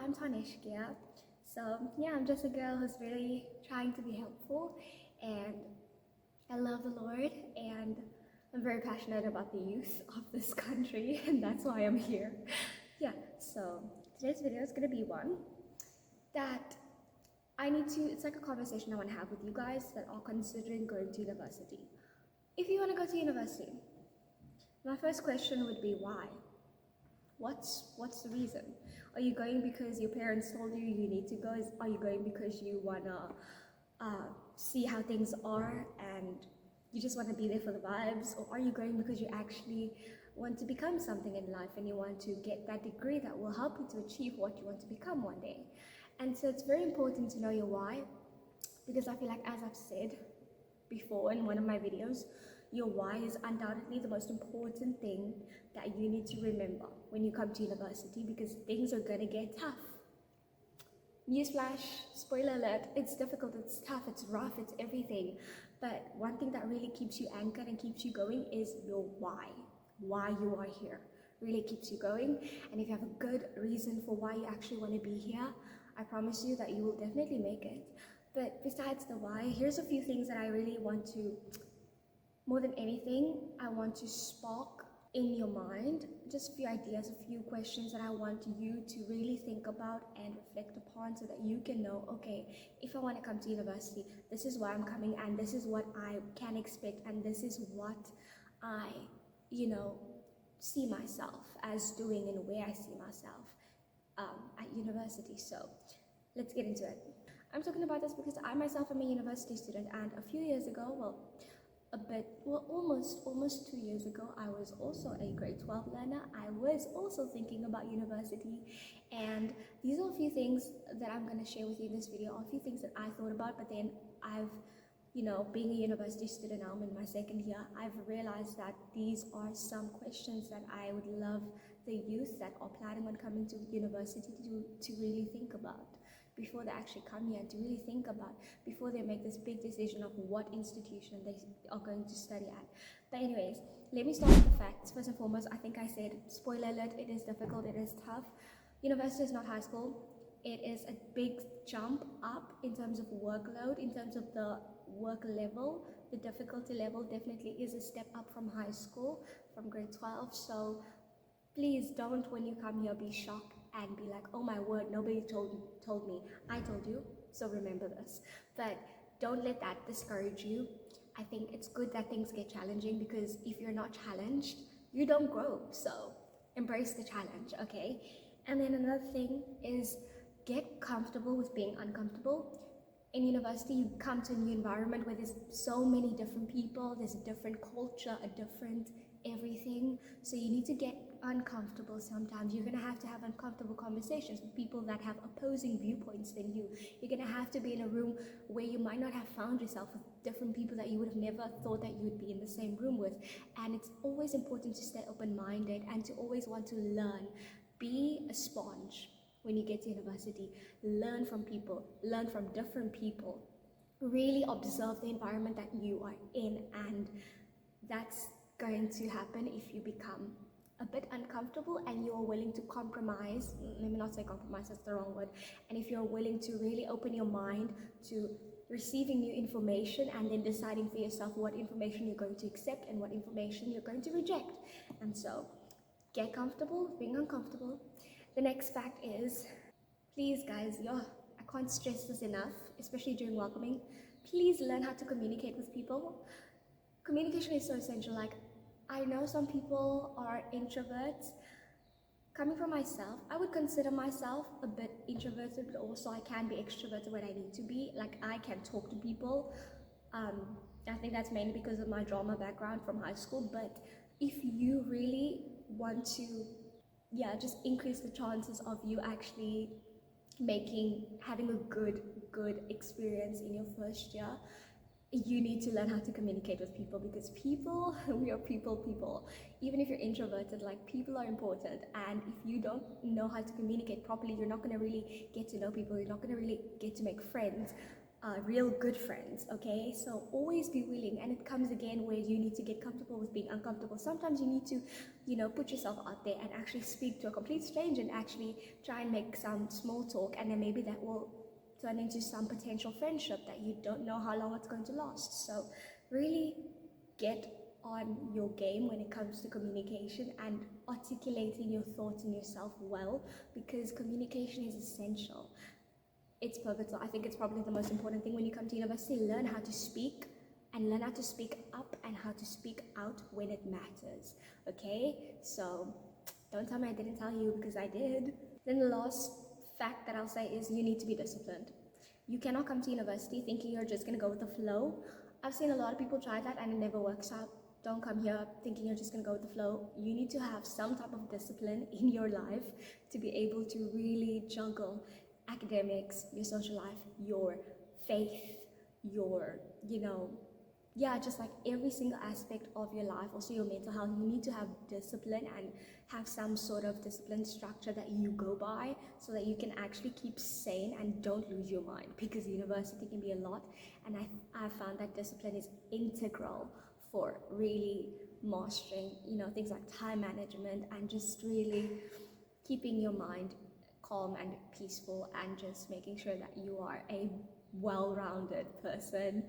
I'm Tanishkia. So yeah, I'm just a girl who's really trying to be helpful, and I love the Lord, and I'm very passionate about the youth of this country, and that's why I'm here. Yeah, so today's video is gonna be one that it's like a conversation I want to have with you guys that are considering going to university. If you want to go to university, my first question would be why? What's the reason? Are you going because your parents told you you need to go? Are you going because you wanna see how things are and you just want to be there for the vibes? Or are you going because you actually want to become something in life and you want to get that degree that will help you to achieve what you want to become one day? And so it's very important to know your why, because I feel like, as I've said before in one of my videos, your why is undoubtedly the most important thing that you need to remember when you come to university, because things are gonna get tough. Newsflash, spoiler alert, it's difficult, it's tough, it's rough, it's everything. But one thing that really keeps you anchored and keeps you going is your why you are here. Really keeps you going. And if you have a good reason for why you actually want to be here, I promise you that you will definitely make it. But besides the why, here's a few things that I really want to, more than anything, I want to spark in your mind. Just a few ideas, a few questions that I want you to really think about and reflect upon, so that you can know, okay, if I want to come to university, this is why I'm coming, and this is what I can expect, and this is what I, see myself as doing and where I see myself at university. So let's get into it. I'm talking about this because I myself am a university student, and a few years ago, almost 2 years ago, I was also a grade 12 learner. I was also thinking about university, and these are a few things that I'm going to share with you in this video, a few things that I thought about. But then being a university student now, I'm in my second year, I've realized that these are some questions that I would love the youth that are planning on coming to university to really think about before they actually come here, to really think about before they make this big decision of what institution they are going to study at. But anyways, let me start with the facts. First and foremost, I think I said, spoiler alert, it is difficult, it is tough. University is not high school. It is a big jump up in terms of workload, in terms of the work level. The difficulty level definitely is a step up from high school, from grade 12. So please don't, when you come here, be shocked and be like, oh my word, nobody told me. I told you, so remember this. But don't let that discourage you. I think it's good that things get challenging, because if you're not challenged, you don't grow. So embrace the challenge, okay? And then another thing is, get comfortable with being uncomfortable. In university, you come to a new environment where there's so many different people, there's a different culture, a different everything. So you need to get uncomfortable sometimes. You're going to have uncomfortable conversations with people that have opposing viewpoints than you. You're going to have to be in a room where you might not have found yourself with different people that you would have never thought that you would be in the same room with. And it's always important to stay open-minded and to always want to learn. Be a sponge. When you get to university, learn from people, learn from different people, really observe the environment that you are in, and that's going to happen if you become a bit uncomfortable and you're willing to compromise. Let me not say compromise, that's the wrong word. And if you're willing to really open your mind to receiving new information and then deciding for yourself what information you're going to accept and what information you're going to reject. And so get comfortable with being uncomfortable. The next fact is, please guys, I can't stress this enough, especially during welcoming. Please learn how to communicate with people. Communication is so essential. Like, I know some people are introverts. Coming from myself, I would consider myself a bit introverted, but also I can be extroverted when I need to be. Like, I can talk to people. I think that's mainly because of my drama background from high school. But if you really want to just increase the chances of you actually having a good experience in your first year, you need to learn how to communicate with people, because we are people. Even if you're introverted, like, people are important, and if you don't know how to communicate properly, you're not going to really get to know people, you're not going to really get to make friends. real good friends, okay? So always be willing, and it comes again where you need to get comfortable with being uncomfortable. Sometimes you need to, put yourself out there and actually speak to a complete stranger and actually try and make some small talk, and then maybe that will turn into some potential friendship that you don't know how long it's going to last. So really get on your game when it comes to communication and articulating your thoughts and yourself well, because communication is essential. It's pivotal. I think it's probably the most important thing when you come to university. Learn how to speak, and learn how to speak up and how to speak out when it matters. Okay? So don't tell me I didn't tell you, because I did. Then the last fact that I'll say is you need to be disciplined. You cannot come to university thinking you're just going to go with the flow. I've seen a lot of people try that and it never works out. Don't come here thinking you're just going to go with the flow. You need to have some type of discipline in your life to be able to really juggle academics, your social life, your faith, your, just like every single aspect of your life, also your mental health. You need to have discipline and have some sort of discipline structure that you go by, so that you can actually keep sane and don't lose your mind, because university can be a lot. And I found that discipline is integral for really mastering, things like time management, and just really keeping your mind calm and peaceful, and just making sure that you are a well-rounded person.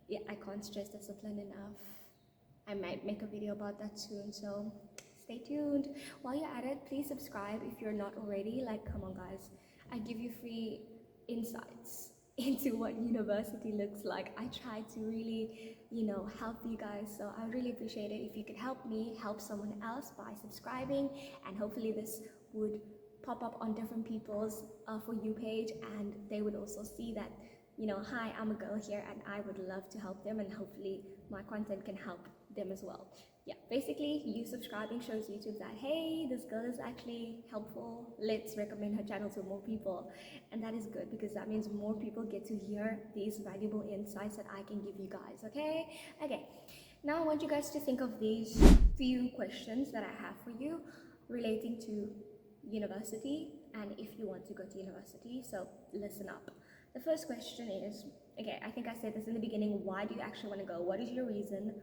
Yeah, I can't stress discipline enough. I might make a video about that soon, so stay tuned. While you're at it, please subscribe if you're not already. Like, come on guys, I give you free insights into what university looks like. I try to really, help you guys, so I really appreciate it if you could help me help someone else by subscribing, and hopefully this would pop up on different people's For You page, and they would also see that, hi, I'm a girl here and I would love to help them, and hopefully my content can help them as well. Yeah, basically you subscribing shows YouTube that, hey, this girl is actually helpful, let's recommend her channel to more people. And that is good, because that means more people get to hear these valuable insights that I can give you guys. Okay, now I want you guys to think of these few questions that I have for you relating to university, and if you want to go to university. So listen up. The first question is, okay, I think I said this in the beginning, why do you actually want to go? What is your reason?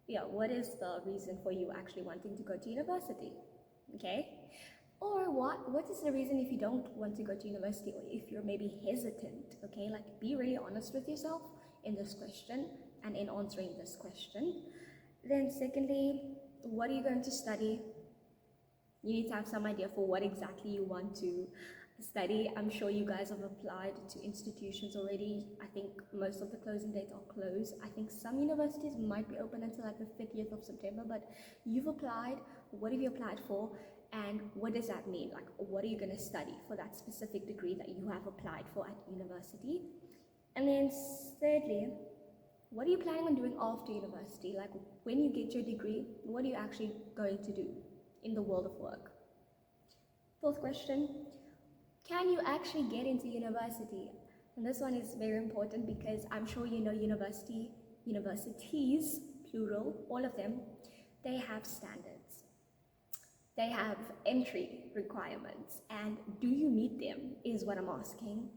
Yeah, what is the reason for you actually wanting to go to university? Okay, or what is the reason if you don't want to go to university, or if you're maybe hesitant? Okay, like, be really honest with yourself in this question and in answering this question. Then secondly, what are you going to study? You need to have some idea for what exactly you want to study. I'm sure you guys have applied to institutions already. I think most of the closing dates are closed. I think some universities might be open until like the 30th of September, but you've applied. What have you applied for? And what does that mean? Like, what are you going to study for that specific degree that you have applied for at university? And then thirdly, what are you planning on doing after university? Like, when you get your degree, what are you actually going to do in the world of work? Fourth question, can you actually get into university? And this one is very important, because I'm sure you know universities, plural, all of them, they have standards. They have entry requirements, and do you meet them is what I'm asking.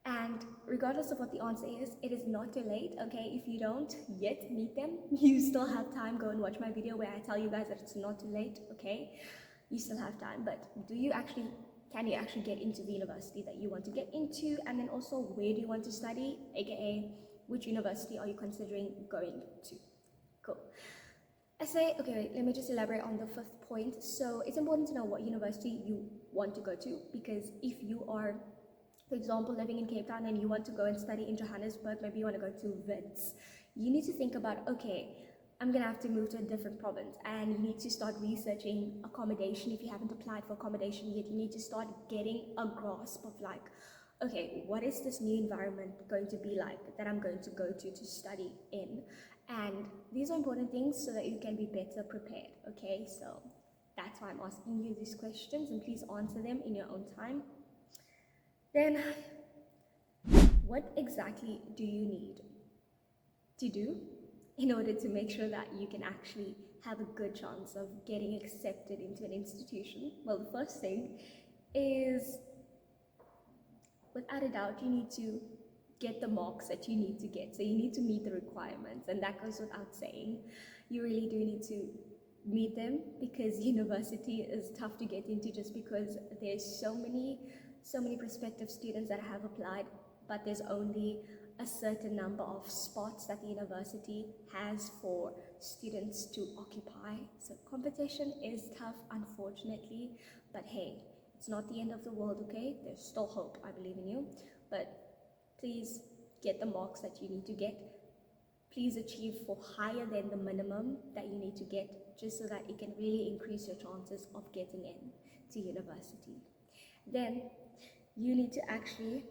And regardless of what the answer is, it is not too late, okay? If you don't yet meet them, you still have time. Go and watch my video where I tell you guys that it's not too late, okay? You still have time, but can you actually get into the university that you want to get into? And then also, where do you want to study? AKA, which university are you considering going to? Cool. Okay, wait, let me just elaborate on the fifth point. So it's important to know what university you want to go to, because if you are, for example, living in Cape Town and you want to go and study in Johannesburg, maybe you want to go to Wits, you need to think about, okay, I'm gonna have to move to a different province, and you need to start researching accommodation. If you haven't applied for accommodation yet, you need to start getting a grasp of like, okay, what is this new environment going to be like that I'm going to go to study in? And these are important things so that you can be better prepared, okay? So that's why I'm asking you these questions, and please answer them in your own time. Then, what exactly do you need to do in order to make sure that you can actually have a good chance of getting accepted into an institution? Well, the first thing is, without a doubt, you need to get the marks that you need to get. So you need to meet the requirements, and that goes without saying. You really do need to meet them, because university is tough to get into, just because there's so many prospective students that have applied, but there's only a certain number of spots that the university has for students to occupy. So competition is tough, unfortunately, but hey, it's not the end of the world, okay? There's still hope. I believe in you. But please get the marks that you need to get. Please achieve for higher than the minimum that you need to get, just so that it can really increase your chances of getting in to university. Then you need to actually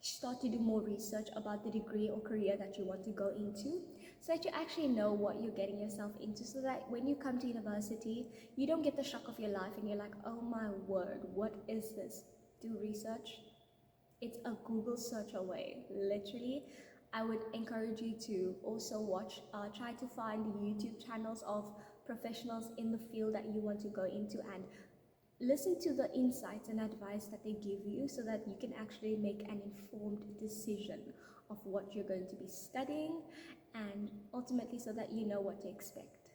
start to do more research about the degree or career that you want to go into, so that you actually know what you're getting yourself into, so that when you come to university, you don't get the shock of your life and you're like, oh my word, what is this? Do research. It's a Google search away, literally. I would encourage you to also try to find YouTube channels of professionals in the field that you want to go into, and listen to the insights and advice that they give you, so that you can actually make an informed decision of what you're going to be studying, and ultimately so that you know what to expect.